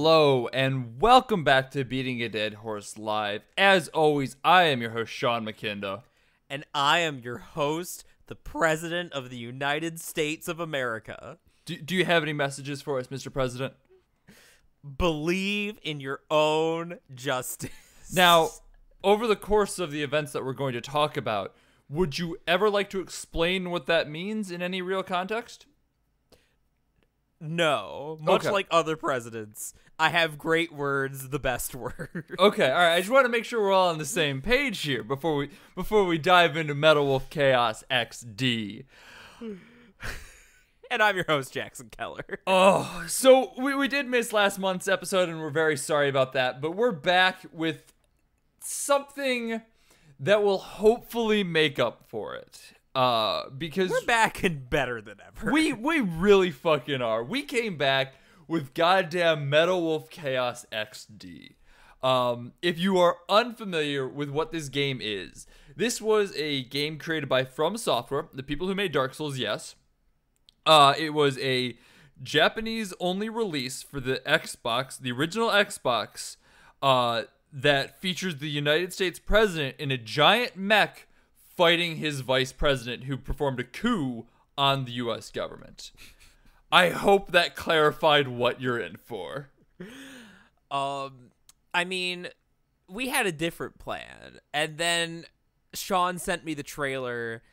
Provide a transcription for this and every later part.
Hello, and welcome back to Beating a Dead Horse Live. As always, I am your host, Sean McKinda. And I am your host, the President of the United States of America. Do you have any messages for us, Mr. President? Believe in your own justice. Now, over the course of the events that we're going to talk about, would you ever like to explain what that means in any real context? No. Much Okay. like other presidents, I have great words, the best word. Okay, all right. I just want to make sure we're all on the same page here before we dive into Metal Wolf Chaos XD. And I'm your host, Jackson Keller. Oh, so we did miss last month's episode, and we're very sorry about that. But we're back with something that will hopefully make up for it. Because We're back and better than ever. we really fucking are. We came back with goddamn Metal Wolf Chaos XD. If you are unfamiliar with what this game is, this was a game created by From Software, the people who made Dark Souls, yes. It was a Japanese-only release for the Xbox, the original Xbox, that features the United States president in a giant mech fighting his vice president who performed a coup on the U.S. government. I hope that clarified what you're in for. I mean, we had a different plan, and then Sean sent me the trailer,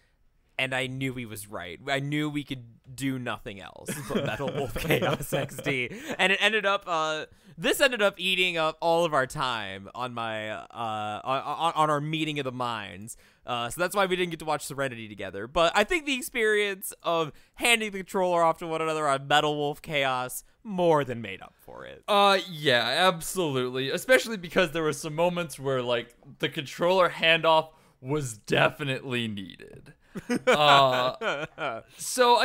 and I knew he was right. I knew we could do nothing else but Metal Wolf Chaos XD, and it ended up. This ended up eating up all of our time on my on our meeting of the minds. So that's why we didn't get to watch Serenity together. But I think the experience of handing the controller off to one another on Metal Wolf Chaos more than made up for it. Yeah, absolutely. Especially because there were some moments where, like, the controller handoff was definitely needed. So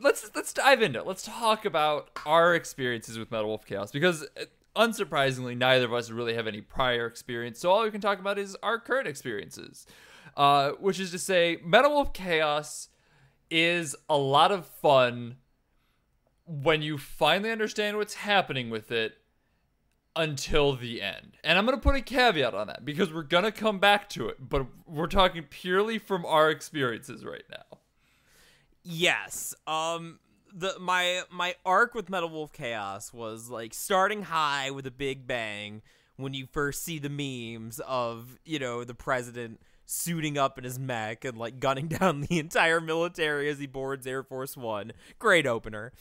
let's dive into it. Let's talk about our experiences with Metal Wolf Chaos, because unsurprisingly, neither of us really have any prior experience. So all we can talk about is our current experiences. Which is to say, Metal Wolf Chaos is a lot of fun when you finally understand what's happening with it until the end. And I'm going to put a caveat on that because we're going to come back to it, but we're talking purely from our experiences right now. Yes. My arc with Metal Wolf Chaos was like starting high with a big bang when you first see the memes of, the president suiting up in his mech and like gunning down the entire military as he boards Air Force One. Great opener.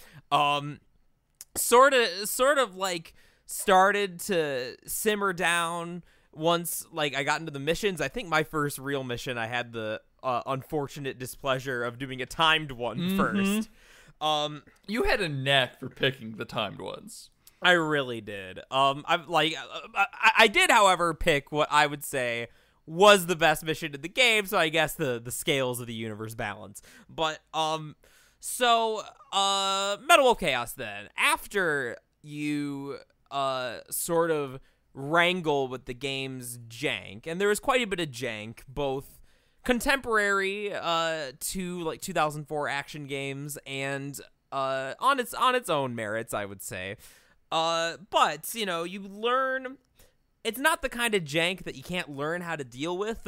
Sort of like started to simmer down once like I got into the missions. I think my first real mission, I had the unfortunate displeasure of doing a timed one first. You had a knack for picking the timed ones. I really did. I did, however, pick what I would say was the best mission in the game, so I guess the scales of the universe balance. But, Metal Wolf Chaos then. After you, sort of wrangle with the game's jank, and there was quite a bit of jank, both contemporary, to, like, 2004 action games, and, on its own merits, I would say. But, you learn. It's not the kind of jank that you can't learn how to deal with.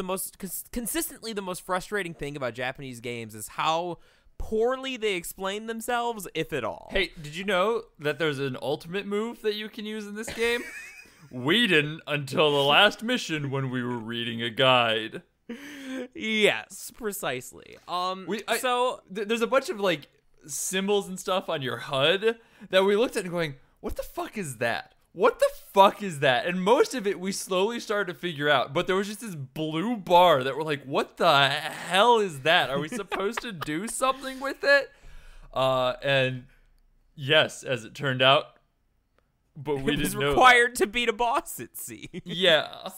Consistently, the most frustrating thing about Japanese games is how poorly they explain themselves, if at all. Hey, did you know that there's an ultimate move that you can use in this game? We didn't until the last mission when we were reading a guide. Yes, precisely. There's a bunch of like symbols and stuff on your HUD that we looked at and going, what the fuck is that? What the fuck is that? And most of it we slowly started to figure out, but there was just this blue bar that we're like, what the hell is that? Are we supposed to do something with it? And yes, as it turned out, but we didn't know. It was required to beat a boss, it seems. Yeah.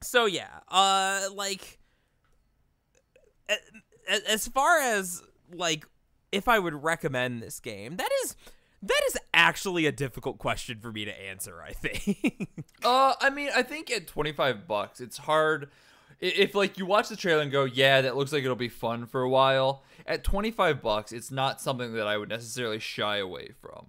So yeah, like, as far as like, if I would recommend this game, that is actually a difficult question for me to answer, I think. I mean, I think at $25, it's hard. If like you watch the trailer and go, yeah, that looks like it'll be fun for a while. At $25, it's not something that I would necessarily shy away from.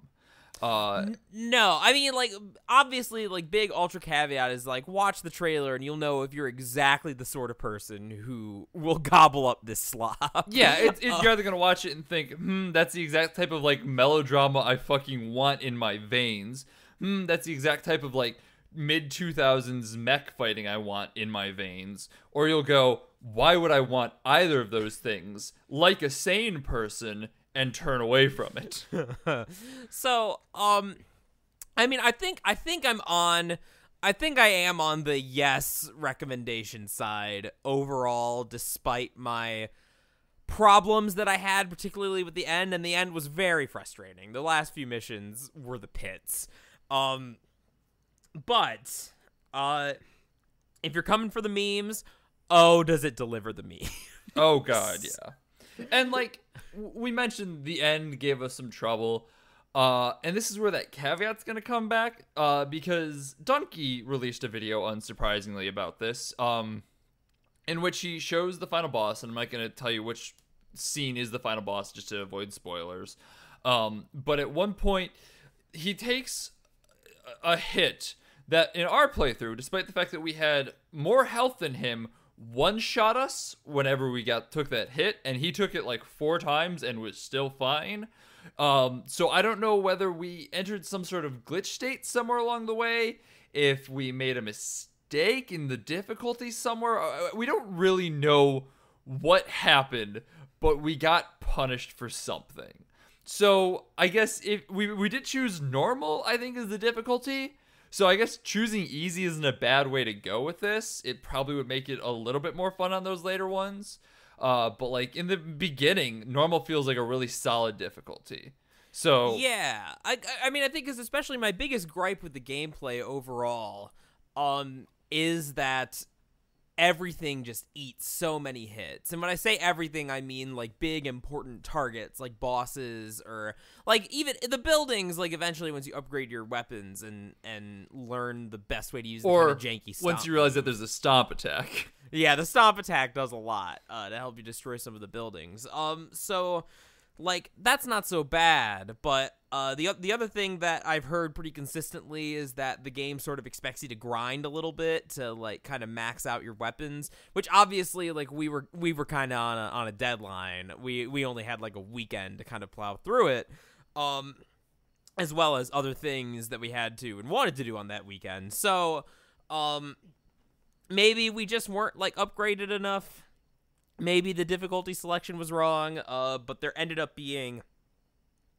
No, I mean, like, obviously, like, big ultra caveat is, like, watch the trailer and you'll know if you're exactly the sort of person who will gobble up this slop. Yeah, you're either gonna watch it and think, that's the exact type of, like, melodrama I fucking want in my veins. That's the exact type of, like, mid-2000s mech fighting I want in my veins. Or you'll go, why would I want either of those things? Like a sane person, and turn away from it. So, I mean, I think I am on the yes recommendation side overall, despite my problems that I had, particularly with the end, and the end was very frustrating. The last few missions were the pits. But if you're coming for the memes, oh, does it deliver the memes? Oh god, yeah. And, like, we mentioned the end gave us some trouble, and this is where that caveat's gonna come back, because Dunkey released a video, unsurprisingly, about this, in which he shows the final boss, and I'm not gonna tell you which scene is the final boss just to avoid spoilers, but at one point, he takes a hit that, in our playthrough, despite the fact that we had more health than him, one-shot us whenever we took that hit, and he took it like 4 times and was still fine. So I don't know whether we entered some sort of glitch state somewhere along the way, if we made a mistake in the difficulty somewhere. We don't really know what happened, but we got punished for something. So I guess if we did choose normal, I think, is the difficulty. So I guess choosing easy isn't a bad way to go with this. It probably would make it a little bit more fun on those later ones. But like in the beginning, normal feels like a really solid difficulty. So yeah, I mean, I think is especially my biggest gripe with the gameplay overall, is that everything just eats so many hits. And when I say everything, I mean like big important targets like bosses, or like even the buildings, like eventually once you upgrade your weapons and learn the best way to use the kind of janky stomp. Once you realize that there's a stomp attack. Yeah, the stomp attack does a lot to help you destroy some of the buildings. So like that's not so bad, but the other thing that I've heard pretty consistently is that the game sort of expects you to grind a little bit to like kind of max out your weapons, which obviously like we were kind of on a deadline. We only had like a weekend to kind of plow through it, as well as other things that we had to and wanted to do on that weekend. So maybe we just weren't like upgraded enough. Maybe the difficulty selection was wrong, but there ended up being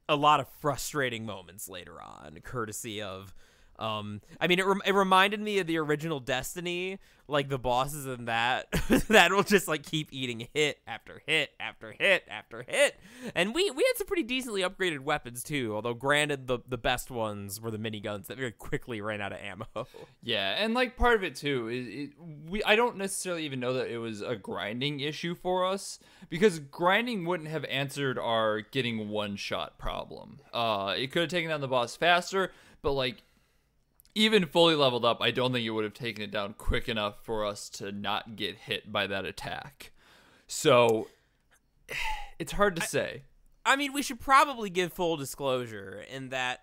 a lot of frustrating moments later on, courtesy of, I mean, it reminded me of the original Destiny, like the bosses in that, that will just like keep eating hit after hit after hit after hit. And we had some pretty decently upgraded weapons too, although granted the best ones were the miniguns that very quickly ran out of ammo. Yeah, and like part of it too is I don't necessarily even know that it was a grinding issue for us, because grinding wouldn't have answered our getting one shot problem. It could have taken down the boss faster, but like even fully leveled up, I don't think it would have taken it down quick enough for us to not get hit by that attack. So it's hard to say. I mean, we should probably give full disclosure in that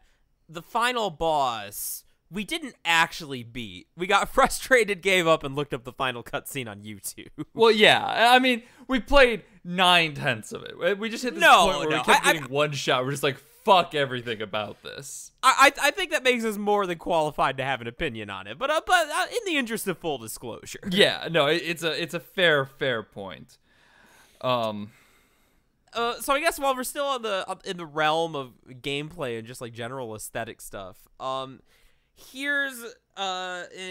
the final boss we didn't actually beat. We got frustrated, gave up, and looked up the final cutscene on YouTube. Well, yeah. I mean, we played 9/10 of it. We just hit this point where we kept getting one shot. We're just like, fuck everything about this. I think that makes us more than qualified to have an opinion on it. But in the interest of full disclosure. Yeah, no, it's a fair point. So I guess while we're still in the realm of gameplay and just like general aesthetic stuff, here's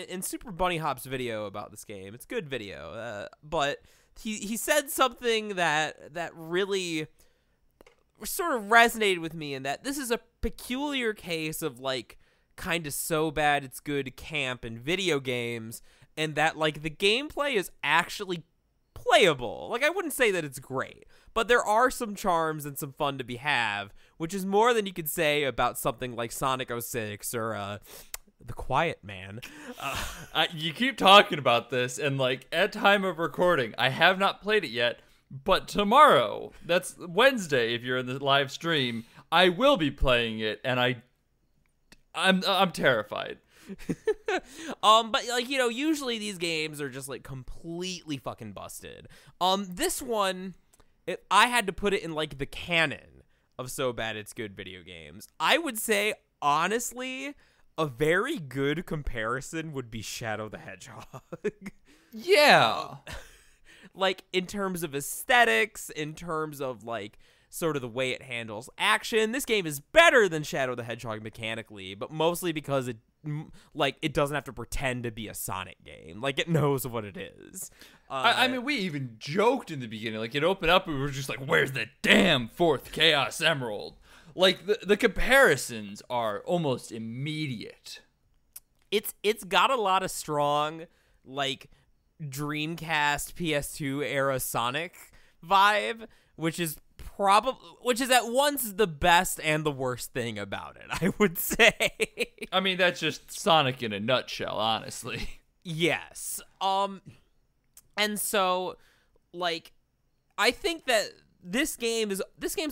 in Super Bunny Hop's video about this game. It's a good video, but he said something that really sort of resonated with me, in that this is a peculiar case of like kind of so bad it's good camp in video games, and that like the gameplay is actually playable. Like I wouldn't say that it's great, but there are some charms and some fun to be have, which is more than you could say about something like Sonic 06 or The Quiet Man. You keep talking about this, and like at time of recording, I have not played it yet, but tomorrow, that's Wednesday if you're in the live stream, I will be playing it, and I I'm terrified. But like, you know, usually these games are just like completely fucking busted. This one, if I had to put it in like the canon of so bad it's good video games, I would say honestly a very good comparison would be Shadow the Hedgehog. Yeah. Like in terms of aesthetics, in terms of like sort of the way it handles action, this game is better than Shadow the Hedgehog mechanically, but mostly because it doesn't have to pretend to be a Sonic game. Like, it knows what it is. I mean, we even joked in the beginning. Like, it opened up and we were just like, where's the damn fourth Chaos Emerald? Like, the comparisons are almost immediate. It's got a lot of strong, like, Dreamcast, PS2 era Sonic vibe, which is at once the best and the worst thing about it, I would say. I mean, that's just Sonic in a nutshell, honestly. Yes. And so, like, I think that this game's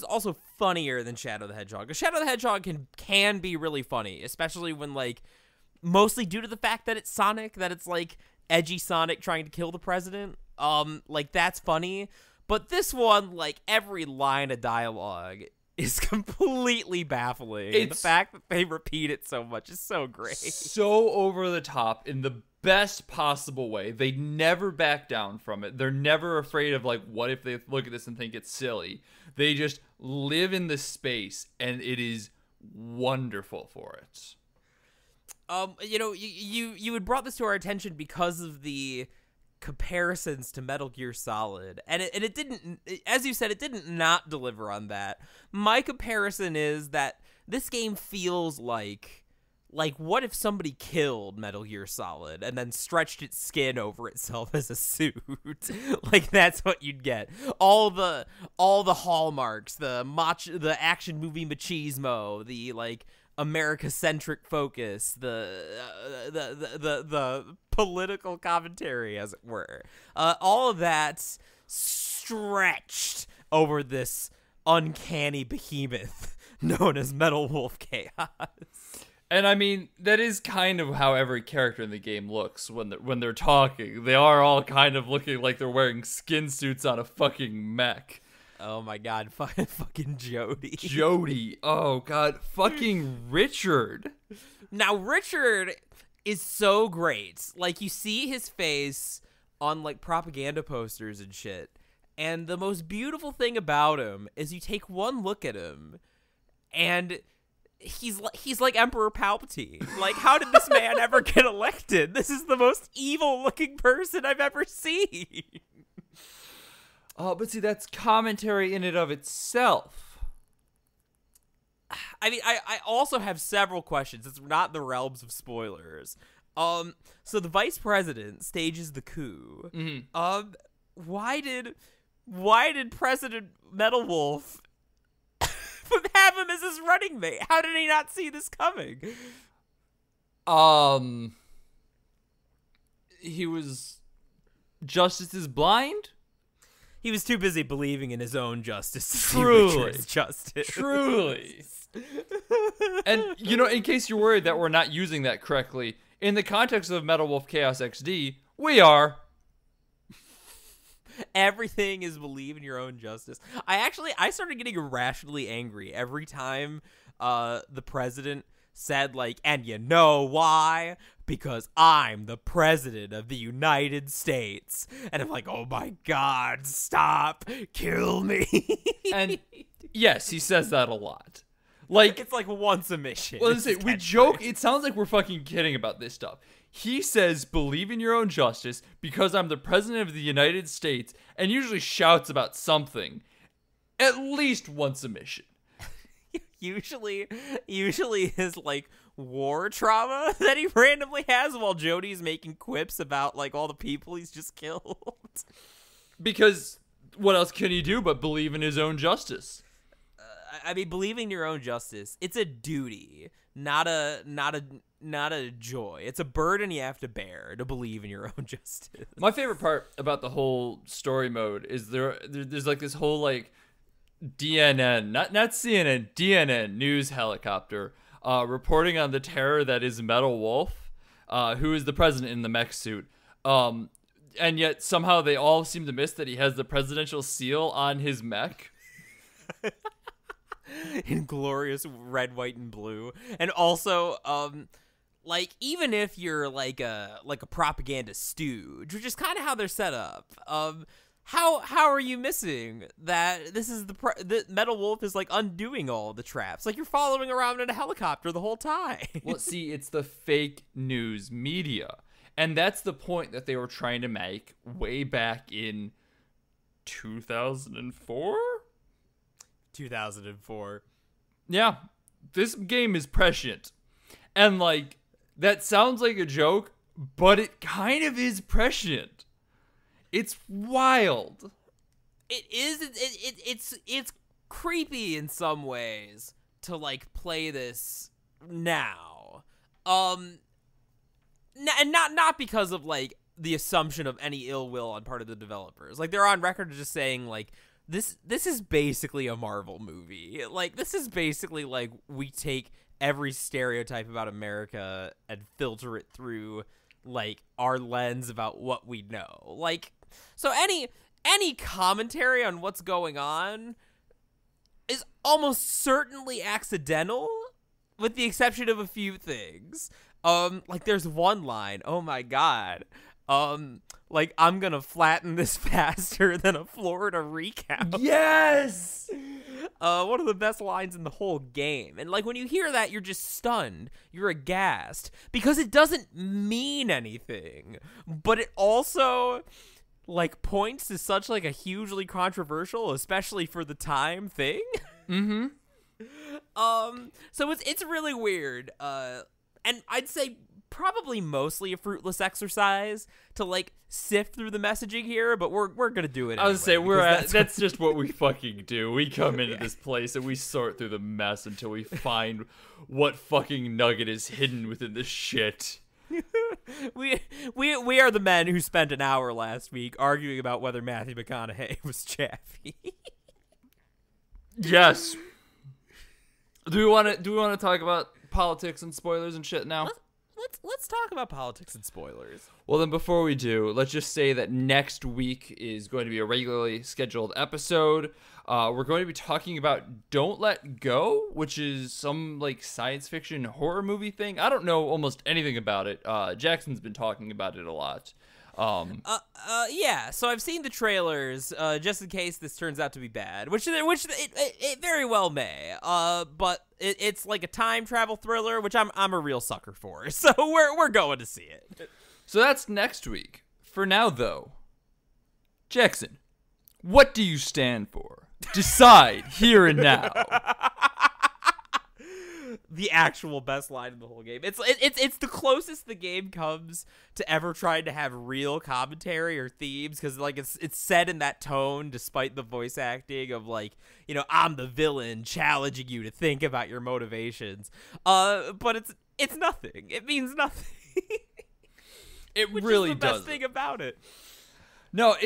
also funnier than Shadow the Hedgehog. Shadow the Hedgehog can be really funny, especially when, like, mostly due to the fact that it's Sonic, that it's like edgy Sonic trying to kill the president. Like, that's funny. But this one, like, every line of dialogue is completely baffling. And the fact that they repeat it so much is so great. So over the top in the best possible way. They never back down from it. They're never afraid of, like, what if they look at this and think it's silly. They just live in this space, and it is wonderful for it. You know, you had brought this to our attention because of the comparisons to Metal Gear Solid, and it didn't, as you said, it didn't not deliver on that. My comparison is that this game feels like what if somebody killed Metal Gear Solid and then stretched its skin over itself as a suit? Like, that's what you'd get. All the hallmarks, the action movie machismo, the, like, America-centric focus, the political commentary, as it were. All of that stretched over this uncanny behemoth known as Metal Wolf Chaos. And I mean, that is kind of how every character in the game looks when they're talking. They are all kind of looking like they're wearing skin suits on a fucking mech. Oh my god, fucking Jody. Jody. Oh god, fucking Richard. Now, Richard is so great. Like, you see his face on, like, propaganda posters and shit. And the most beautiful thing about him is you take one look at him and he's like Emperor Palpatine. Like, how did this man ever get elected? This is the most evil looking person I've ever seen. Oh, but see, that's commentary in and of itself. I mean, I also have several questions. It's not the realms of spoilers. So the vice president stages the coup. Mm-hmm. Why did President Metal Wolf have him as his running mate? How did he not see this coming? He was... Justice is blind? He was too busy believing in his own justice to Truly. see Richard's justice. Truly. And, you know, in case you're worried that we're not using that correctly, in the context of Metal Wolf Chaos XD, we are. Everything is believe in your own justice. I started getting irrationally angry every time the president said, like, and you know why? Because I'm the president of the United States. And I'm like, oh my god, stop, kill me. And yes, he says that a lot. Like, it's like once a mission. Well, let's we joke, it sounds like we're fucking kidding about this stuff. He says, believe in your own justice because I'm the president of the United States, and usually shouts about something at least once a mission. Usually his, like, war trauma that he randomly has while Jody's making quips about, like, all the people he's just killed. Because what else can he do but believe in his own justice? I mean, believing in your own justice, it's a duty, not a joy. It's a burden you have to bear to believe in your own justice. My favorite part about the whole story mode is there's like this whole, like, DNN, not CNN, DNN news helicopter reporting on the terror that is Metal Wolf, who is the president in the mech suit. And yet somehow they all seem to miss that he has the presidential seal on his mech. In glorious red, white, and blue. And also, like, even if you're like a propaganda stooge, which is kind of how they're set up, how are you missing that this is the Metal Wolf is like undoing all the traps? Like, you're following around in a helicopter the whole time. Well, see, it's the fake news media. And that's the point that they were trying to make way back in 2004? 2004. Yeah, this game is prescient. And, like, that sounds like a joke, but it kind of is prescient. It's wild. It is. It's creepy in some ways to, like, play this now. And not because of, like, the assumption of any ill will on part of the developers. Like, they're on record just saying, like, this is basically a Marvel movie. Like, this is basically, like, we take every stereotype about America and filter it through, like, our lens about what we know. Like, so any commentary on what's going on is almost certainly accidental, with the exception of a few things. Like, there's one line, oh my god, like, I'm gonna flatten this faster than a Florida recount. Yes! One of the best lines in the whole game. And, like, when you hear that, you're just stunned. You're aghast. Because it doesn't mean anything. But it also, like, points to such, like, a hugely controversial, especially for the time, thing. Mm-hmm. So it's really weird. And I'd say probably mostly a fruitless exercise to, like, sift through the messaging here, but we're gonna do it anyway. I was say that's just what we fucking do. We come into this place and we sort through the mess until we find what fucking nugget is hidden within the shit. we are the men who spent an hour last week arguing about whether Matthew McConaughey was Chaffee. Yes. Do we want to talk about politics and spoilers and shit now? Let's talk about politics and spoilers. Well, then before we do, let's just say that next week is going to be a regularly scheduled episode. We're going to be talking about Don't Let Go, which is some, like, science fiction horror movie thing. I don't know almost anything about it. Jackson's been talking about it a lot. Yeah, so I've seen the trailers, just in case this turns out to be bad, which it very well may. But it's like a time travel thriller, which I'm a real sucker for. So we're going to see it. So that's next week. For now, though, Jackson, what do you stand for? Decide here and now. The actual best line in the whole game. It's the closest the game comes to ever trying to have real commentary or themes, because, like, it's said in that tone despite the voice acting of, like, you know, I'm the villain challenging you to think about your motivations. But it's nothing. It means nothing. It Which really is the does. best thing about it. No,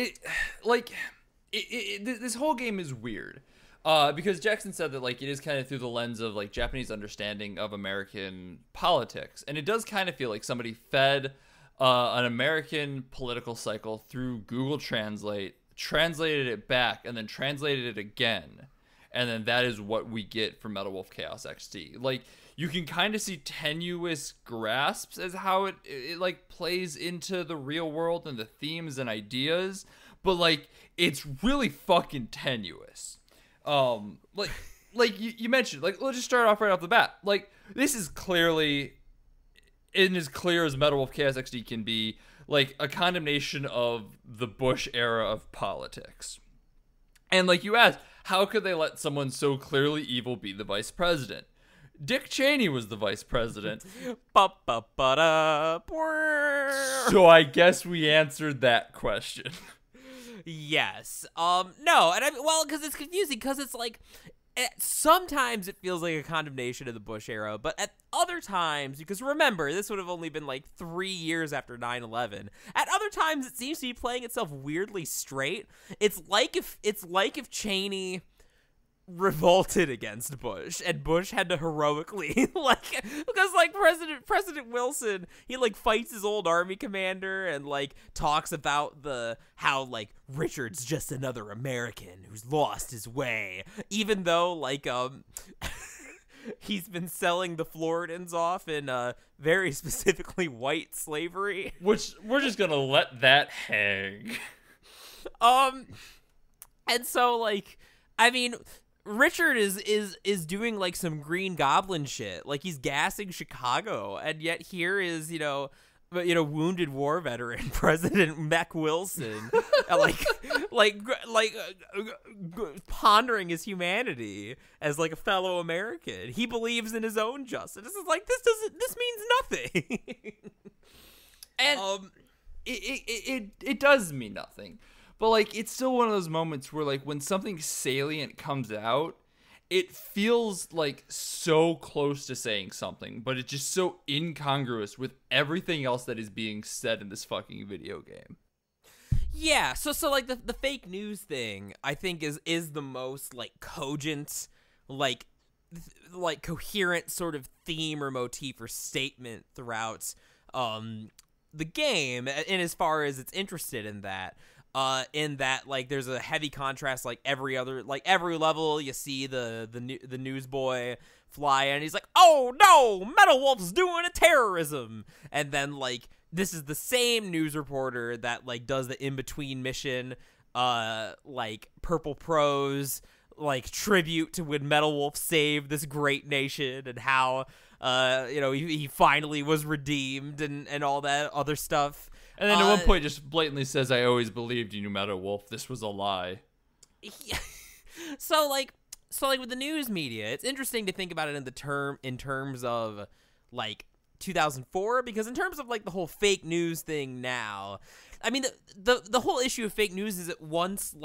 this whole game is weird. Because Jackson said that, like, it is kind of through the lens of, like, Japanese understanding of American politics. And it does kind of feel like somebody fed an American political cycle through Google Translate, translated it back, and then translated it again. And then that is what we get from Metal Wolf Chaos XD. Like, you can kind of see tenuous grasps as how it like, plays into the real world and the themes and ideas. But, like, it's really fucking tenuous. Like you mentioned, like, let's just start off right off the bat. Like, this is clearly, in as clear as Metal Wolf Chaos XD can be, like, a condemnation of the Bush era of politics. And, like, you asked, how could they let someone so clearly evil be the vice president? Dick Cheney was the vice president. So I guess we answered that question. Yes. No, and because it's confusing, because it's like, sometimes it feels like a condemnation of the Bush era, but at other times, because remember, this would have only been like 3 years after 9/11. At other times, it seems to be playing itself weirdly straight. It's like if Cheney revolted against Bush, and Bush had to heroically because President Wilson, he fights his old army commander and talks about how Richard's just another American who's lost his way, even though he's been selling the Floridans off in very specifically white slavery, which we're just gonna let that hang. And so I mean, Richard is doing some Green Goblin shit, he's gassing Chicago, and yet here is wounded war veteran President Mech Wilson, pondering his humanity as a fellow American. He believes in his own justice. This is this means nothing. And it does mean nothing. But, it's still one of those moments where, when something salient comes out, it feels, so close to saying something, but it's just so incongruous with everything else that is being said in this fucking video game. Yeah, so the fake news thing, I think, is the most, cogent, coherent sort of theme or motif or statement throughout, the game, in as far as it's interested in that. In that there's a heavy contrast, every level you see the newsboy fly and he's oh no, Metal Wolf's doing a terrorism, and then this is the same news reporter that does the in-between mission, Purple Prose tribute to when Metal Wolf saved this great nation and how he finally was redeemed and all that other stuff. And then at one point just blatantly says, I always believed you, Metal Wolf. This was a lie. Yeah. So with the news media, it's interesting to think about it in terms of 2004, because in terms of the whole fake news thing now, I mean the whole issue of fake news is at once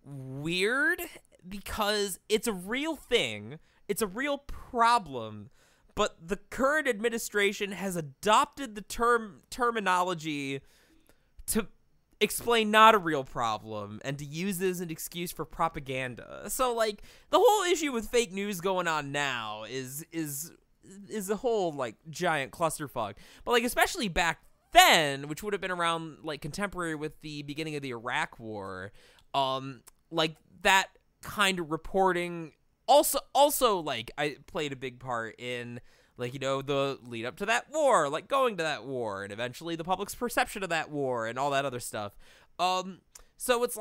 weird because it's a real thing, it's a real problem. But the current administration has adopted the terminology to explain not a real problem and to use this as an excuse for propaganda. So the whole issue with fake news going on now is a whole giant clusterfuck. But especially back then, which would have been around contemporary with the beginning of the Iraq War, that kind of reporting also I played a big part in the lead up to that war, going to that war, and eventually the public's perception of that war and all that other stuff. So it's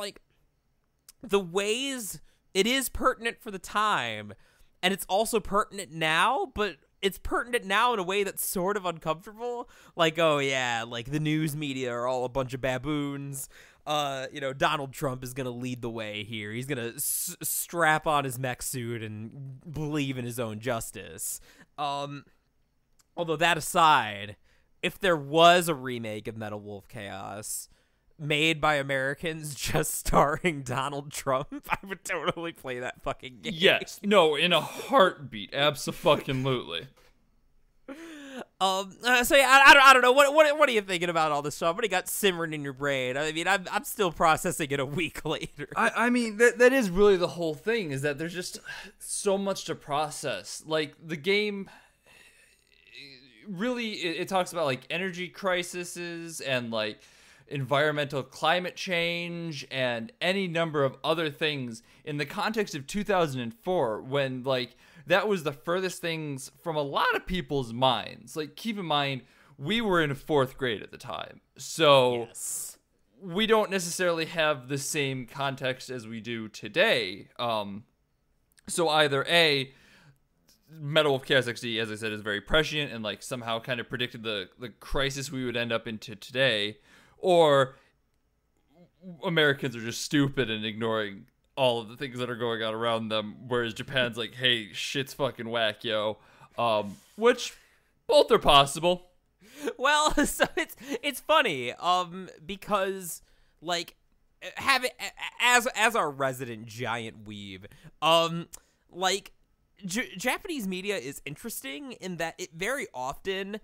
the ways it is pertinent for the time, and it's also pertinent now, but it's pertinent now in a way that's sort of uncomfortable. Oh yeah, the news media are all a bunch of baboons. Donald Trump is gonna lead the way here. He's gonna strap on his mech suit and believe in his own justice. Although that aside, if there was a remake of Metal Wolf Chaos made by Americans just starring Donald Trump, I would totally play that fucking game. Yes. No, in a heartbeat. Abso-fucking-lutely. So yeah, I don't know. What are you thinking about all this stuff? What do you got simmering in your brain? I mean, I'm still processing it a week later. I mean, that is really the whole thing, is that there's just so much to process. The game really, it talks about energy crises and environmental climate change and any number of other things in the context of 2004, when that was the furthest things from a lot of people's minds. Keep in mind, we were in 4th grade at the time, so yes, we don't necessarily have the same context as we do today. So either A, Metal Wolf Chaos XD, as I said, is very prescient and somehow kind of predicted the crisis we would end up into today, or Americans are just stupid and ignoring all of the things that are going on around them, whereas Japan's hey, shit's fucking whack, yo. Which both are possible. Well, so it's funny, because have it as our resident giant weeb, Japanese media is interesting in that it very often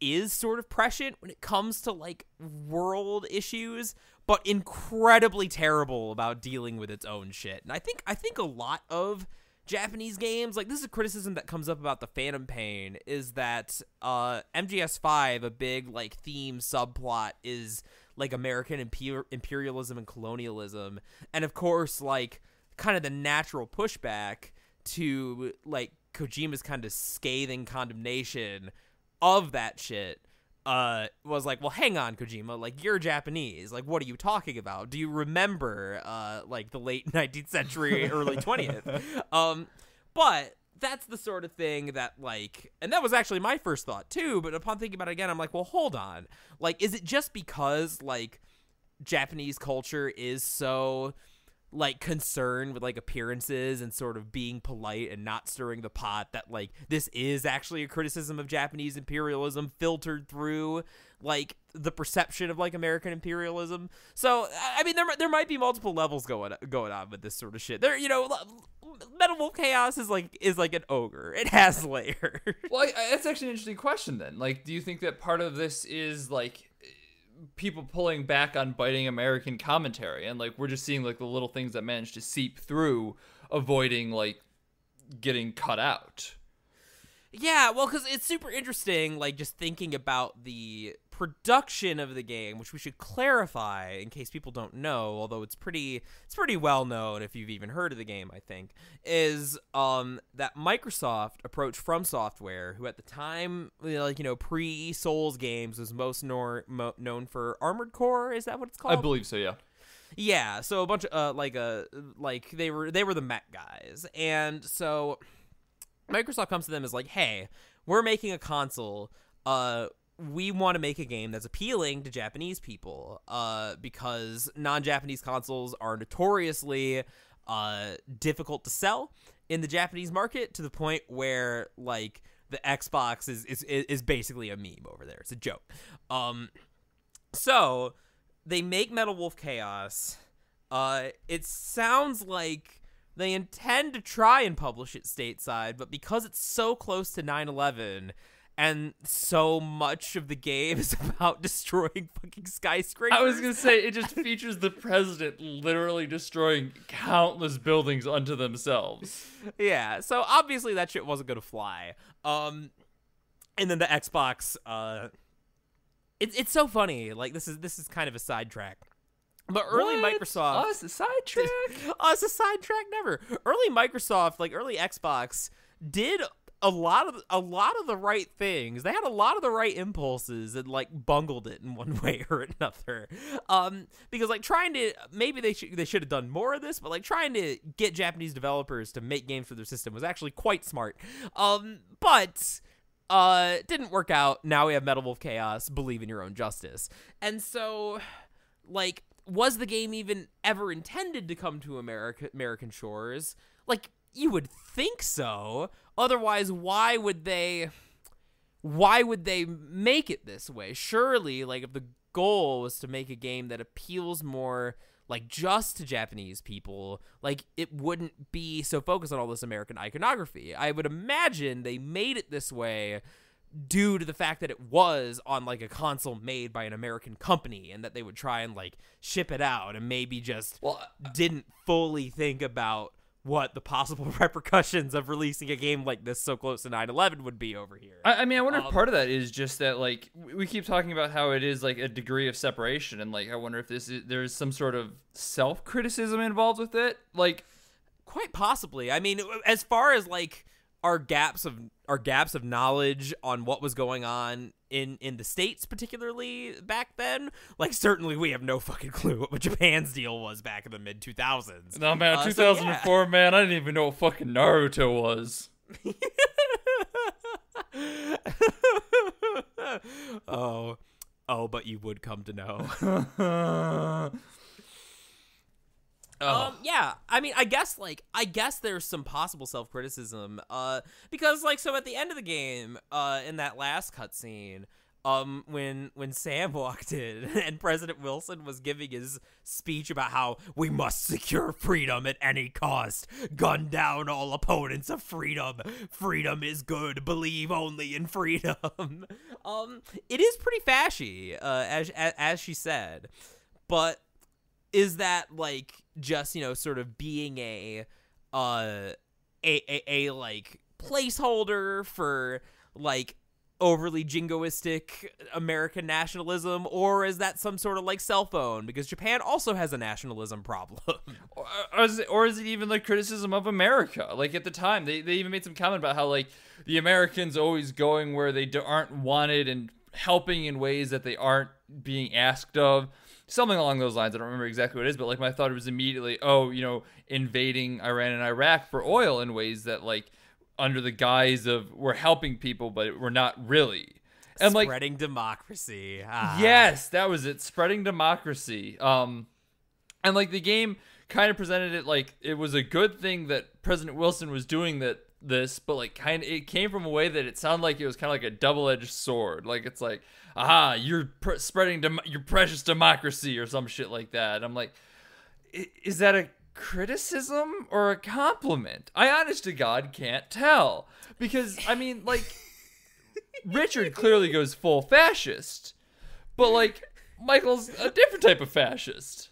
is sort of prescient when it comes to like world issues, but incredibly terrible about dealing with its own shit. And I think a lot of Japanese games, like, this is a criticism that comes up about the Phantom Pain, is that MGS5, a big like theme subplot, is like American imperialism and colonialism, and of course like kind of the natural pushback to like Kojima's kind of scathing condemnation of that shit was like, well, hang on, Kojima, like, you're Japanese, like, what are you talking about? Do you remember like the late 19th century, early 20th? But that's the sort of thing that, like, and that was actually my first thought too, but upon thinking about it again, I'm like, well, hold on, like, is it just because like Japanese culture is so like concerned with like appearances and sort of being polite and not stirring the pot that like this is actually a criticism of Japanese imperialism filtered through like the perception of like American imperialism? So I mean, there might be multiple levels going on with this sort of shit. There, you know, Metal Wolf Chaos is like an ogre. It has layers. Well, that's actually an interesting question then. Like, do you think that part of this is like people pulling back on biting American commentary, and like we're just seeing like the little things that manage to seep through, avoiding like getting cut out? Yeah, well, because it's super interesting, like, just thinking about the production of the game, which we should clarify in case people don't know, although it's pretty well known if you've even heard of the game, I think, is that Microsoft approached From Software, who at the time, like, you know, pre-Souls games was most known for Armored Core. Is that what it's called? I believe so, yeah. Yeah, so a bunch of like they were the mech guys, and so Microsoft comes to them as like, hey, we're making a console. We want to make a game that's appealing to Japanese people, because non-Japanese consoles are notoriously difficult to sell in the Japanese market, to the point where like the Xbox is basically a meme over there. It's a joke. So they make Metal Wolf Chaos. It sounds like they intend to try and publish it stateside, but because it's so close to 9/11 and so much of the game is about destroying fucking skyscrapers. I was gonna say, it just features the president literally destroying countless buildings unto themselves. Yeah, so obviously that shit wasn't gonna fly. And then the Xbox, it's so funny. Like, this is kind of a sidetrack. But early Microsoft... Oh, it's a sidetrack? Oh, it's a sidetrack never. Early Microsoft, like early Xbox, did a lot of the right things. They had a lot of the right impulses and like bungled it in one way or another. Because like trying to, maybe they should have done more of this, but like trying to get Japanese developers to make games for their system was actually quite smart. But didn't work out. Now we have Metal Wolf Chaos, Believe in Your Own Justice. And so, like, was the game even ever intended to come to American shores? Like, you would think so. Otherwise, why would they make it this way? Surely, like, if the goal was to make a game that appeals more, like, just to Japanese people, like, it wouldn't be so focused on all this American iconography. I would imagine they made it this way due to the fact that it was on like a console made by an American company, and that they would try and like ship it out, and maybe just didn't fully think about what the possible repercussions of releasing a game like this so close to 9/11 would be over here. I mean, I wonder if part of that is just that, like, we keep talking about how it is like a degree of separation, and like I wonder if there's some sort of self-criticism involved with it. Like, quite possibly. I mean, as far as like our gaps of knowledge on what was going on in the States, particularly back then, like, certainly we have no fucking clue what Japan's deal was back in the mid 2000s. No, man, 2004, yeah. Man, I didn't even know what fucking Naruto was. But you would come to know. Yeah, I mean, I guess there's some possible self-criticism, because, like, so at the end of the game, in that last cutscene, when Sam walked in and President Wilson was giving his speech about how we must secure freedom at any cost, gun down all opponents of freedom. Freedom is good. Believe only in freedom. It is pretty fashy, as she said, but is that like just sort of being a like placeholder for like overly jingoistic American nationalism, or is that some sort of like cell phone, because Japan also has a nationalism problem? or is it even like criticism of America? Like at the time they even made some comment about how like the Americans always going where they aren't wanted and helping in ways that they aren't being asked of, something along those lines. I don't remember exactly what it is, but like my thought was immediately, invading Iran and Iraq for oil in ways that like under the guise of we're helping people, but we're not really. And spreading democracy. Yes, that was it. Spreading democracy. And like the game kind of presented it like it was a good thing that President Wilson was doing this, but like kind of it came from a way that it sounded like it was kind of like a double-edged sword. Like it's like, you're spreading your precious democracy or some shit like that. I'm like, is that a criticism or a compliment? I honest to God can't tell, because I mean like Richard clearly goes full fascist, but like Michael's a different type of fascist.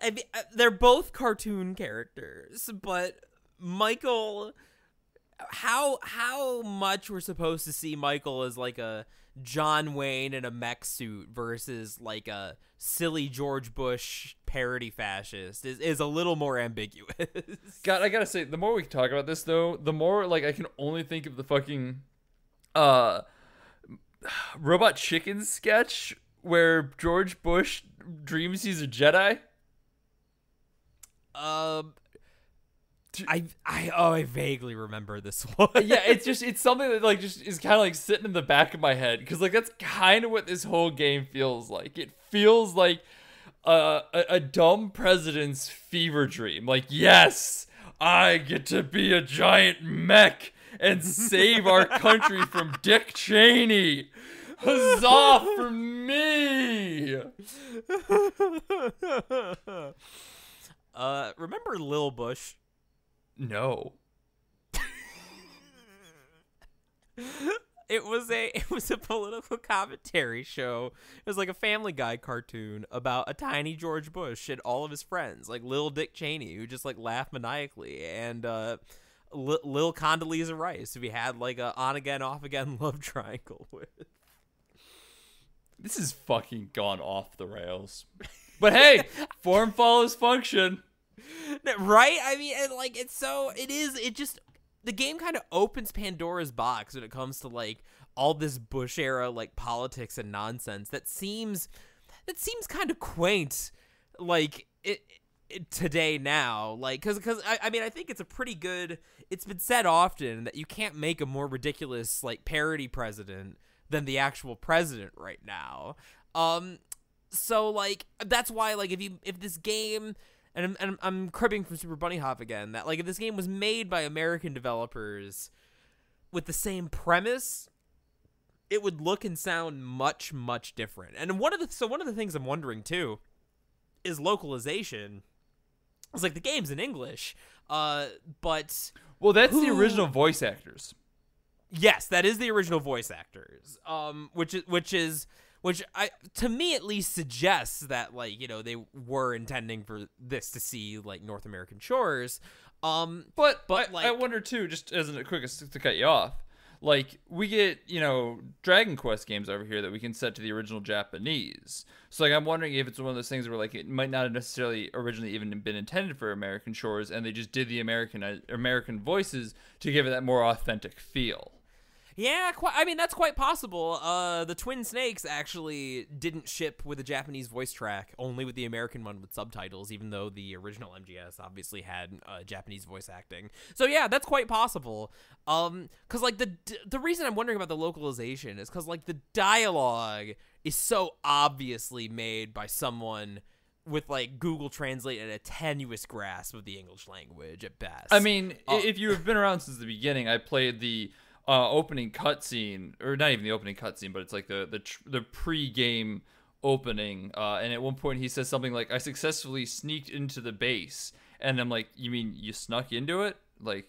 I mean, they're both cartoon characters, but Michael, how much we're supposed to see Michael as like a John Wayne in a mech suit versus like a silly George Bush parody fascist is a little more ambiguous. God, I gotta say, the more we talk about this though, the more like I can only think of the fucking Robot Chicken sketch where George Bush dreams he's a Jedi. I vaguely remember this one. Yeah, it's something that like just is kind of like sitting in the back of my head, because like that's kind of what this whole game feels like. It feels like a dumb president's fever dream. Like, yes, I get to be a giant mech and save our country from Dick Cheney. Huzzah for me! Remember Lil Bush? No. It was a political commentary show. It was like a Family Guy cartoon about a tiny George Bush and all of his friends, like Lil Dick Cheney, who just like laughed maniacally, and Lil Condoleezza Rice, who he had like a on again, off again love triangle with. This is fucking gone off the rails. But hey, form follows function. Right? I mean, the game kind of opens Pandora's box when it comes to like all this Bush era like politics and nonsense that seems kind of quaint, like it today now, like because I mean I think it's a pretty good. It's been said often that you can't make a more ridiculous like parody president than the actual president right now. So like that's why like if this game. And I'm cribbing from Super Bunny Hop again, that like if this game was made by American developers with the same premise, it would look and sound much, much different. And one of the things I'm wondering too is localization. It's like the game's in English, but well, that's the original voice actors. Yes, that is the original voice actors. Which to me at least suggests that like they were intending for this to see like North American shores, but like, I wonder too, just as a quick to cut you off, like we get Dragon Quest games over here that we can set to the original Japanese. So like I'm wondering if it's one of those things where like it might not have necessarily originally even been intended for American shores, and they just did the American voices to give it that more authentic feel. Yeah, I mean, that's quite possible. The Twin Snakes actually didn't ship with a Japanese voice track, only with the American one with subtitles, even though the original MGS obviously had Japanese voice acting. So yeah, that's quite possible. Because like the reason I'm wondering about the localization is because like the dialogue is so obviously made by someone with like Google Translate and a tenuous grasp of the English language at best. I mean, if you have been around since the beginning, I played the opening cutscene, or not even the opening cutscene, but it's like the pre-game opening. And at one point he says something like, "I successfully sneaked into the base," and I'm like, "You mean you snuck into it?" Like,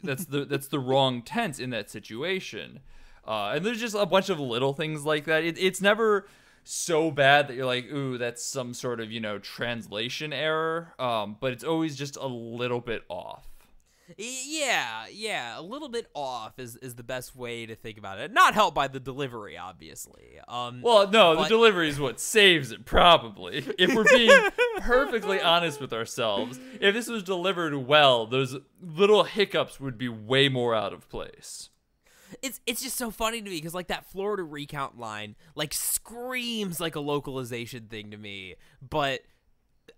that's the wrong tense in that situation. And there's just a bunch of little things like that. It's never so bad that you're like, ooh, that's some sort of, translation error. But it's always just a little bit off. Yeah, a little bit off is the best way to think about it. Not helped by the delivery, obviously. Well, no, the delivery is what saves it, probably. If we're being perfectly honest with ourselves, if this was delivered well, those little hiccups would be way more out of place. It's just so funny to me because like that Florida recount line like screams like a localization thing to me, but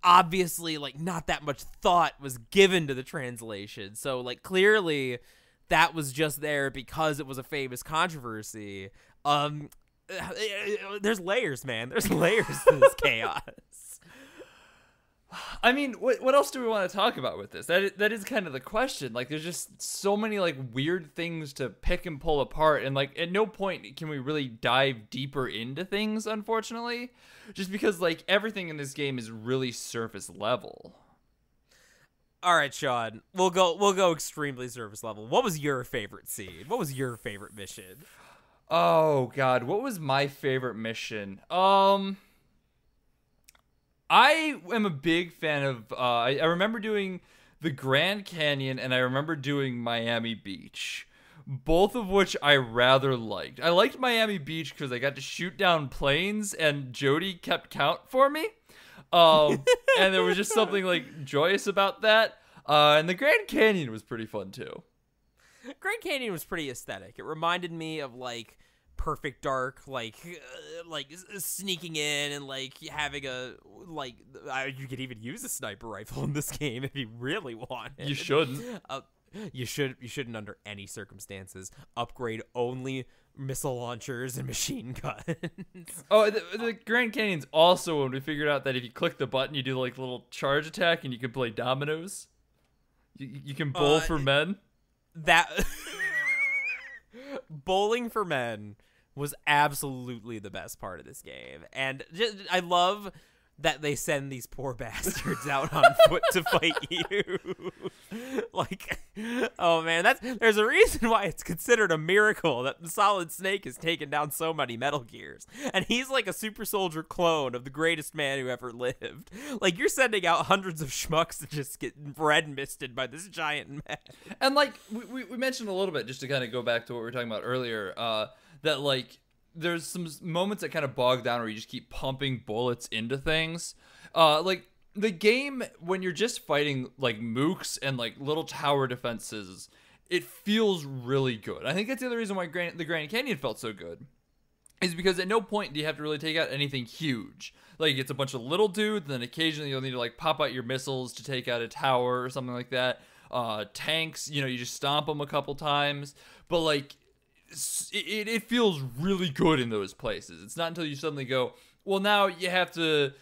obviously like not that much thought was given to the translation. So like clearly that was just there because it was a famous controversy. There's layers, man. There's layers to this chaos. I mean, what else do we want to talk about with this? That is kind of the question. Like, there's just so many like weird things to pick and pull apart, and like at no point can we really dive deeper into things, unfortunately, just because like everything in this game is really surface level. All right, Sean, we'll go extremely surface level. What was your favorite scene? What was your favorite mission? Oh God, what was my favorite mission? I am a big fan of, I remember doing the Grand Canyon and I remember doing Miami Beach, both of which I rather liked. I liked Miami Beach because I got to shoot down planes and Jody kept count for me. And there was just something like joyous about that. And the Grand Canyon was pretty fun too. Grand Canyon was pretty aesthetic. It reminded me of like Perfect Dark, like sneaking in and like having a like you could even use a sniper rifle in this game if you really wanted. You shouldn't. You shouldn't under any circumstances. Upgrade only missile launchers and machine guns. Oh, the Grand Canyon's also when we figured out that if you click the button, you do like a little charge attack and you can play dominoes. You can bowl for men. That bowling for men was absolutely the best part of this game. And I love that they send these poor bastards out on foot to fight you. Like, oh man, there's a reason why it's considered a miracle that the Solid Snake has taken down so many Metal Gears. And he's like a super soldier clone of the greatest man who ever lived. Like, you're sending out hundreds of schmucks to just get red misted by this giant man. And like, we mentioned a little bit, just to kind of go back to what we were talking about earlier, that like, there's some moments that kind of bog down where you just keep pumping bullets into things. Like the game, when you're just fighting like mooks and like little tower defenses, it feels really good. I think that's the other reason why the Grand Canyon felt so good, is because at no point do you have to really take out anything huge. Like it's a bunch of little dudes, and then occasionally you'll need to like pop out your missiles to take out a tower or something like that. Tanks, you just stomp them a couple times, but like, it feels really good in those places. It's not until you suddenly go, well, now you have to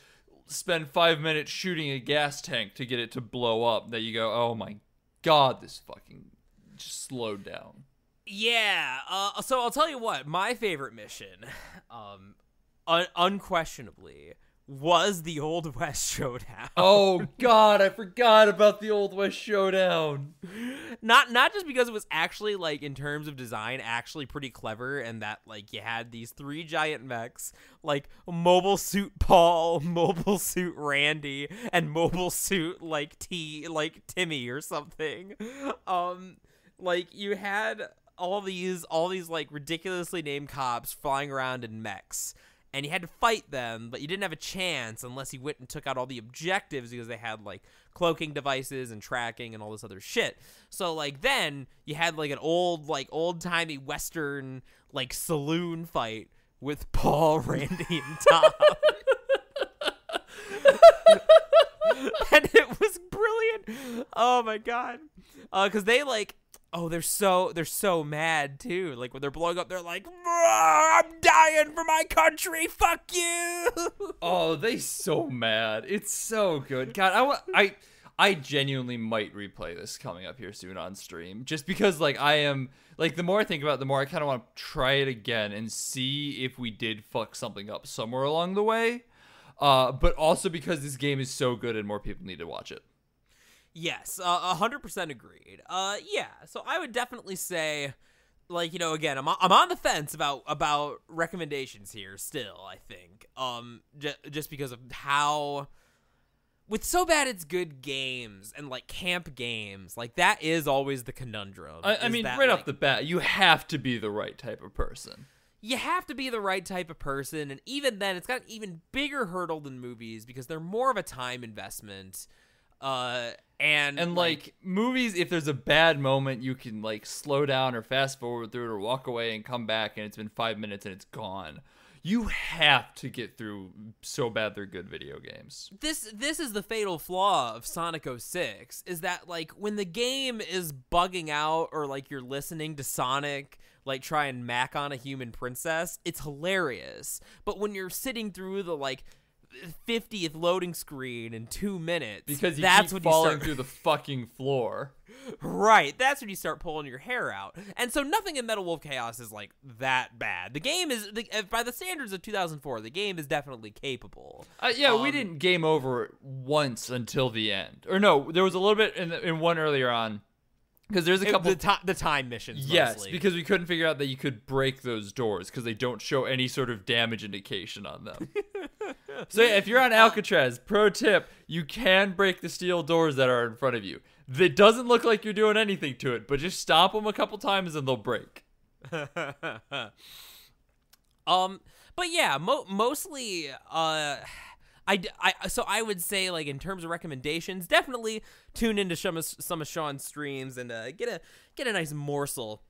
spend 5 minutes shooting a gas tank to get it to blow up, that you go, oh my God, this fucking just slowed down. Yeah, so I'll tell you what, my favorite mission, unquestionably, was the Old West Showdown. Oh God, I forgot about the Old West Showdown. Not just because it was actually, like, in terms of design, actually pretty clever, and that, like, you had these 3 giant mechs, like Mobile Suit Paul, Mobile Suit Randy, and Mobile Suit like Timmy or something. Like, you had all these like ridiculously named cops flying around in mechs. And you had to fight them, but you didn't have a chance unless you went and took out all the objectives, because they had, like, cloaking devices and tracking and all this other shit. So, like, then you had, like, an old-timey Western, like, saloon fight with Paul, Randy, and Tom. And it was brilliant. Oh, my God. Because they, like... Oh, they're so mad too. Like when they're blowing up, they're like, "I'm dying for my country. Fuck you!" Oh, they so mad. It's so good. God, I genuinely might replay this coming up here soon on stream, just because like I am like the more I think about it, the more I kind of want to try it again and see if we did fuck something up somewhere along the way. But also because this game is so good and more people need to watch it. Yes, 100% agreed. Yeah, so I would definitely say, like, you know, again, I'm on the fence about recommendations here still, I think. Just because of how, with So Bad It's Good games and, like, camp games, like, that is always the conundrum. I mean, that, right like, off the bat, you have to be the right type of person. You have to be the right type of person, and even then, it's got an even bigger hurdle than movies because they're more of a time investment. And like movies, if there's a bad moment, you can like slow down or fast forward through it or walk away and come back and it's been 5 minutes and it's gone. You have to get through So Bad They're Good video games. This is the fatal flaw of Sonic 06, is that like when the game is bugging out or like you're listening to Sonic like try and mac on a human princess, it's hilarious. But when you're sitting through the like 50th loading screen in 2 minutes, because that's keep when falling you start through the fucking floor. Right, that's when you start pulling your hair out. And so nothing in Metal Wolf Chaos is like that bad. The game is, by the standards of 2004, the game is definitely capable. We didn't game over it once until the end. Or no, there was a little bit in one earlier on. Because there's a couple the time missions. Yes, mostly. because we couldn't figure out that you could break those doors because they don't show any sort of damage indication on them. So yeah, if you're on Alcatraz, pro tip, you can break the steel doors that are in front of you. It doesn't look like you're doing anything to it, but just stomp them a couple times and they'll break. But yeah, mostly so I would say, like, in terms of recommendations, definitely tune into some of Sean's streams and get a nice morsel.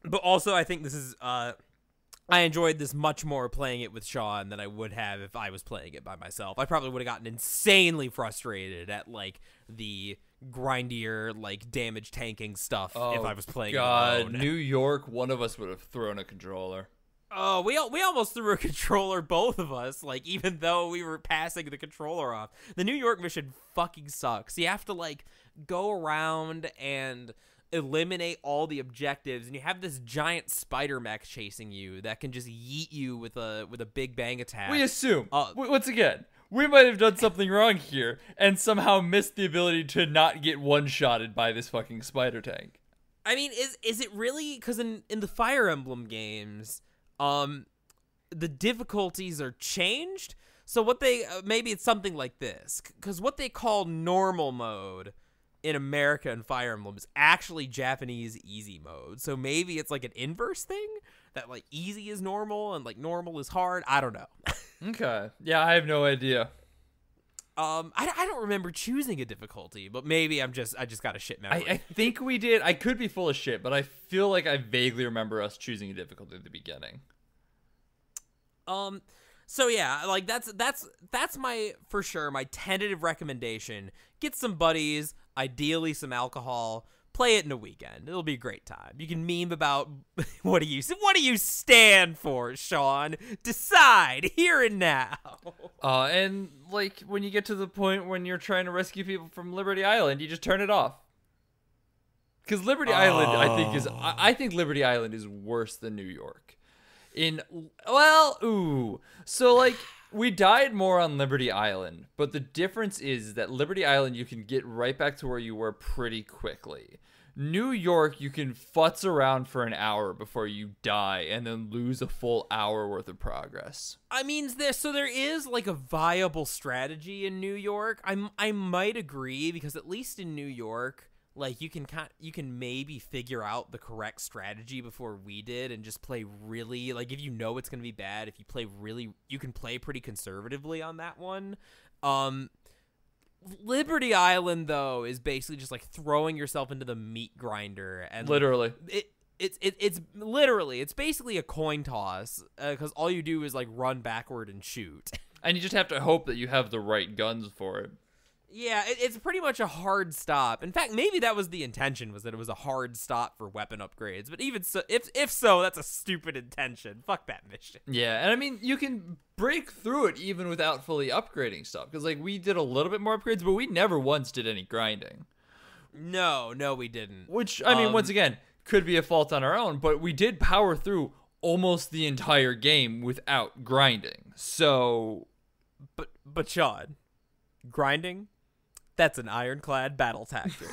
But also, I think this is I enjoyed this much more playing it with Sean than I would have if I was playing it by myself. I probably would have gotten insanely frustrated at like the grindier, like damage tanking stuff if I was playing it alone. New York, one of us would have thrown a controller. Oh, we almost threw a controller, both of us, like, even though we were passing the controller off. The New York mission fucking sucks. You have to, like, go around and eliminate all the objectives, and you have this giant spider mech chasing you that can just yeet you with a big bang attack. We assume, once again, we might have done something wrong here and somehow missed the ability to not get one-shotted by this fucking spider tank. I mean, is it really? Because in the Fire Emblem games, the difficulties are changed. So what they maybe it's something like this, because what they call normal mode in America and Fire Emblem is actually Japanese easy mode. So maybe it's like an inverse thing that like easy is normal and like normal is hard. I don't know. Okay. Yeah, I have no idea. I don't remember choosing a difficulty, but maybe I just got a shit memory. I think we did. I could be full of shit, but I feel like I vaguely remember us choosing a difficulty at the beginning. So yeah, like that's my, for sure, my tentative recommendation. Get some buddies, ideally some alcohol, play it in a weekend. It'll be a great time. You can meme about what do you stand for, Sean? Decide here and now. And like when you get to the point when you're trying to rescue people from Liberty Island, you just turn it off. Because Liberty Island, I think Liberty Island is worse than New York. So like we died more on Liberty Island, but the difference is that Liberty Island you can get right back to where you were pretty quickly. New York, you can futz around for an hour before you die and then lose a full hour worth of progress. I mean, there is like a viable strategy in New York. I might agree, because at least in New York, like you can maybe figure out the correct strategy before we did and just play really, like, if you know it's going to be bad, if you play really, you can play pretty conservatively on that one. Liberty Island, though, is basically just like throwing yourself into the meat grinder, and literally it's basically a coin toss, because all you do is like run backward and shoot. And you just have to hope that you have the right guns for it. Yeah, it's pretty much a hard stop. In fact, maybe that was the intention, was that it was a hard stop for weapon upgrades. But even so, if so, that's a stupid intention. Fuck that mission. Yeah, and I mean, you can break through it even without fully upgrading stuff. Because, like, we did a little bit more upgrades, but we never once did any grinding. No, we didn't. Which, I mean, once again, could be a fault on our own, but we did power through almost the entire game without grinding. So... But Sean, grinding? That's an ironclad battle tactic.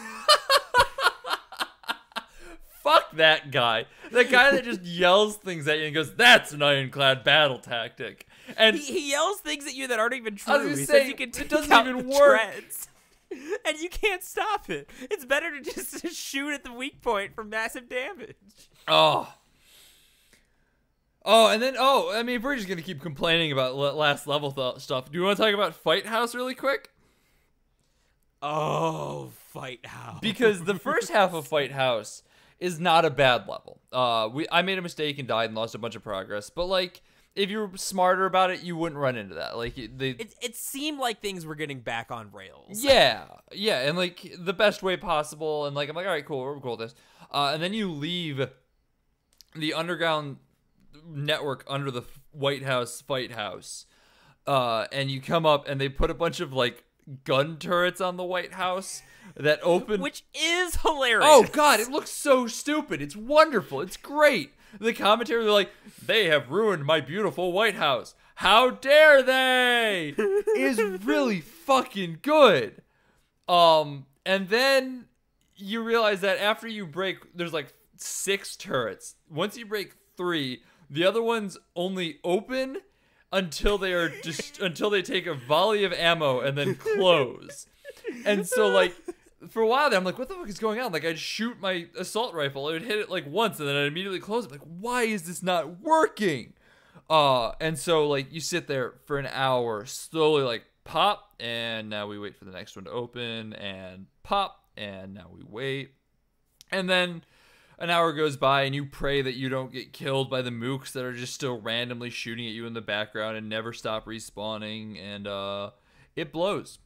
Fuck that guy. The guy that just yells things at you and goes, "That's an ironclad battle tactic." And he yells things at you that aren't even true. I was gonna He say, says you can it take doesn't out even the work. treads, and you can't stop it. It's better to just shoot at the weak point for massive damage. Oh, and then, I mean, if we're just going to keep complaining about last level stuff, do you want to talk about Fight House really quick? Oh, Fight House. Because the first half of Fight House is not a bad level. I made a mistake and died and lost a bunch of progress, but, like, if you're smarter about it, you wouldn't run into that. Like, it seemed like things were getting back on rails. Yeah, and, like, the best way possible, and, like, I'm like, all right, cool, we're cool with this. And then you leave the underground network under the White House Fight House, and you come up and they put a bunch of like gun turrets on the White House that open, which is hilarious. Oh god, it looks so stupid. It's wonderful. It's great. The commentary, they're like, "They have ruined my beautiful White House. How dare they?" is really fucking good. And then you realize that after you break, there's like 6 turrets. Once you break 3, the other ones only open until they are until they take a volley of ammo and then close. And so, like, for a while there, I'm like, what the fuck is going on? Like, I'd shoot my assault rifle, I would hit it like once, and then I'd immediately close it. Like, why is this not working? And so, like, you sit there for an hour, slowly, like, pop, and now we wait for the next one to open, and pop, and now we wait. And then an hour goes by and you pray that you don't get killed by the mooks that are just still randomly shooting at you in the background and never stop respawning, and it blows.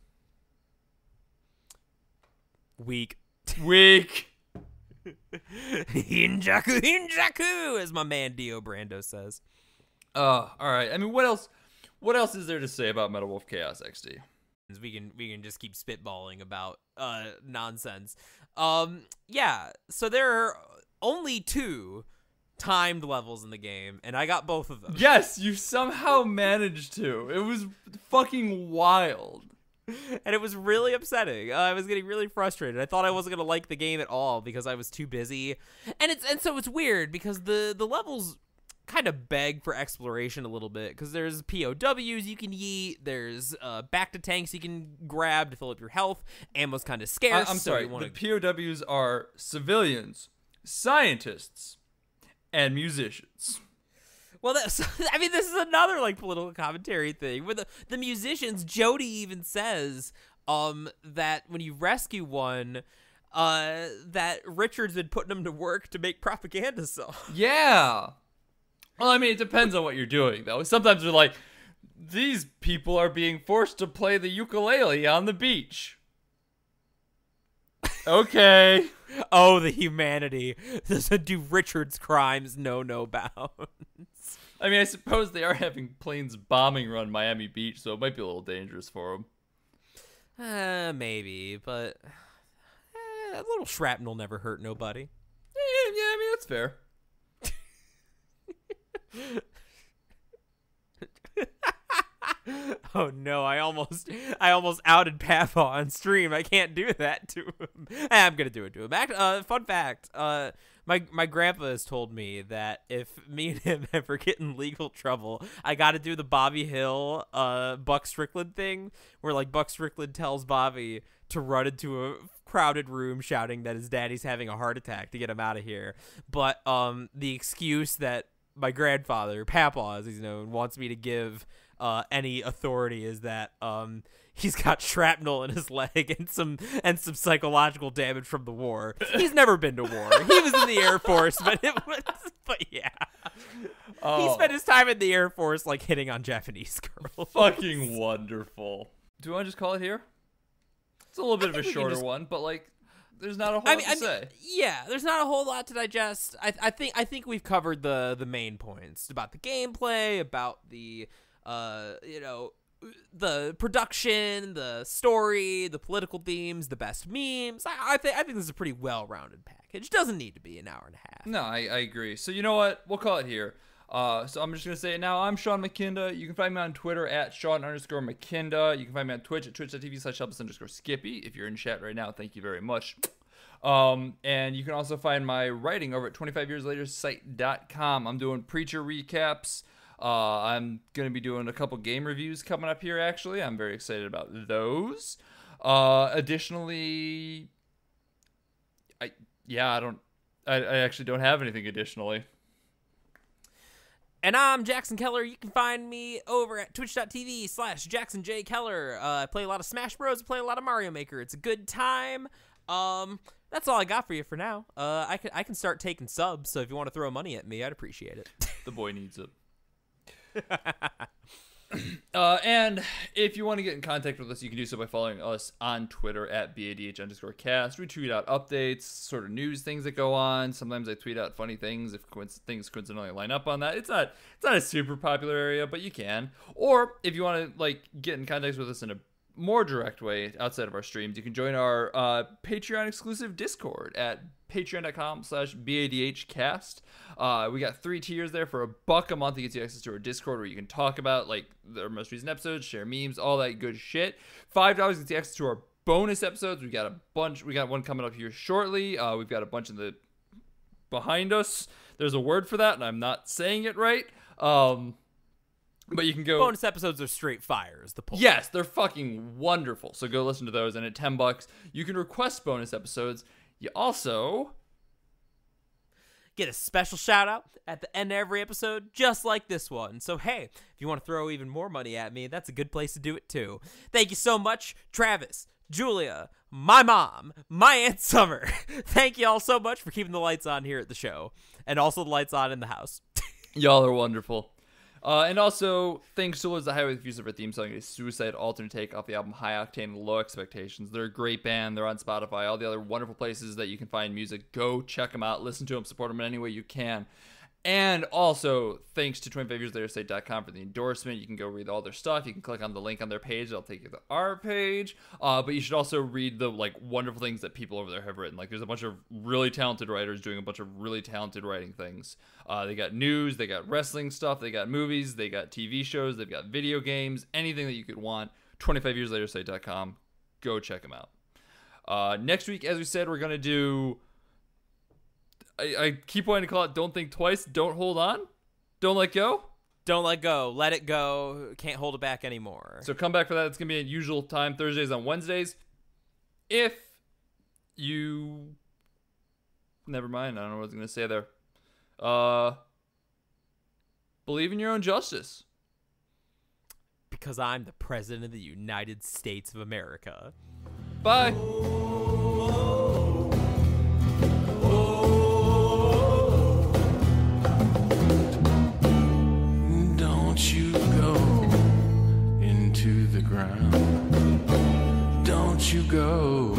Weak. Hinjaku, as my man Dio Brando says. All right. I mean, what else is there to say about Metal Wolf Chaos XD? We can just keep spitballing about nonsense. Yeah, so there are only 2 timed levels in the game, and I got both of them. Yes, you somehow managed to. It was fucking wild. And it was really upsetting. I was getting really frustrated. I thought I wasn't gonna like the game at all because I was too busy. And so it's weird because the levels kind of beg for exploration a little bit, because there's POWs you can yeet, there's back to tanks you can grab to fill up your health. Ammo's kind of scarce. I'm sorry, the POWs are civilians, scientists, and musicians. Well, I mean, this is another like political commentary thing where the musicians, Jody even says that when you rescue one, that Richard's been putting them to work to make propaganda songs. Yeah. Well, I mean, it depends on what you're doing, though. Sometimes they're like, these people are being forced to play the ukulele on the beach. Okay. Oh, the humanity. Do Richard's crimes know no bounds? I mean, I suppose they are having planes bombing run Miami Beach, so it might be a little dangerous for them. Maybe, but a little shrapnel never hurt nobody. Yeah, I mean, that's fair. Oh no, I almost outed Papa on stream. I can't do that to him. I'm gonna do it to him. Fun fact, my grandpa has told me that if me and him ever get in legal trouble, I gotta do the Bobby Hill Buck Strickland thing, where like Buck Strickland tells Bobby to run into a crowded room shouting that his daddy's having a heart attack to get him out of here. But the excuse that my grandfather, Papa, as he's known, wants me to give any authority is that he's got shrapnel in his leg and some psychological damage from the war. He's never been to war. He was in the Air Force, but yeah. Oh. He spent his time in the Air Force like hitting on Japanese girls. Fucking wonderful. Do you want to just call it here? It's a little bit of a shorter one, but like, there's not a whole lot to say. Yeah, there's not a whole lot to digest. I think we've covered the main points about the gameplay, about the the production, the story, the political themes, the best memes. I think this is a pretty well-rounded package. It doesn't need to be an hour and a half. No, I agree. So you know what? We'll call it here. So I'm just going to say it now. I'm Sean McKinda. You can find me on Twitter at Sean_McKinda. You can find me on Twitch at twitch.tv/Elvis_Skippy. If you're in chat right now, thank you very much. And you can also find my writing over at 25yearslatersite.com. I'm doing Preacher recaps. I'm going to be doing a couple game reviews coming up here, actually. I'm very excited about those. Additionally, I actually don't have anything additionally. And I'm Jackson Keller. You can find me over at twitch.tv/JacksonJKeller. I play a lot of Smash Bros. I play a lot of Mario Maker. It's a good time. That's all I got for you for now. I can start taking subs, so if you want to throw money at me, I'd appreciate it. The boy needs it. And if you want to get in contact with us, you can do so by following us on Twitter at BADH_cast. We tweet out updates, sort of news, things that go on. Sometimes I tweet out funny things if things coincidentally line up on that. It's not a super popular area, but you can. Or if you want to like get in contact with us in a more direct way outside of our streams, you can join our Patreon exclusive Discord at patreon.com/BADHcast. We got 3 tiers there. For $1 a month, it gets you access to our Discord where you can talk about like our most recent episodes, share memes, all that good shit. $5 gets you access to our bonus episodes. We got a bunch. We got one coming up here shortly. We've got a bunch in the behind us. There's a word for that, and I'm not saying it right. But you can go. Bonus episodes are straight fire, is the point. Yes, they're fucking wonderful. So go listen to those. And at $10, you can request bonus episodes. You also get a special shout out at the end of every episode, just like this one. So hey, if you want to throw even more money at me, that's a good place to do it too. Thank you so much, Travis, Julia, my mom, my Aunt Summer. Thank you all so much for keeping the lights on here at the show, and also the lights on in the house. Y'all are wonderful. And also, thanks to Lords of the Highway Fuse for theme song, a Suicide alternate take off the album High Octane and Low Expectations. They're a great band. They're on Spotify, all the other wonderful places that you can find music. Go check them out. Listen to them. Support them in any way you can. And also, thanks to 25yearslatersite.com for the endorsement. You can go read all their stuff. You can click on the link on their page. It'll take you to our page. But you should also read the like wonderful things that people over there have written. Like, there's a bunch of really talented writers doing a bunch of really talented writing things. They got news. They got wrestling stuff. They got movies. They got TV shows. They've got video games. Anything that you could want. 25yearslatersite.com. Go check them out. Next week, as we said, we're going to do... I keep wanting to call it Don't Think Twice, Don't Hold On, Don't Let Go. Don't let go. Let it go. Can't hold it back anymore. So come back for that. It's going to be at usual time, Thursdays on Wednesdays. If you... Never mind. I don't know what I was going to say there. Believe in your own justice. Because I'm the President of the United States of America. Bye. Don't you go into the ground. Don't you go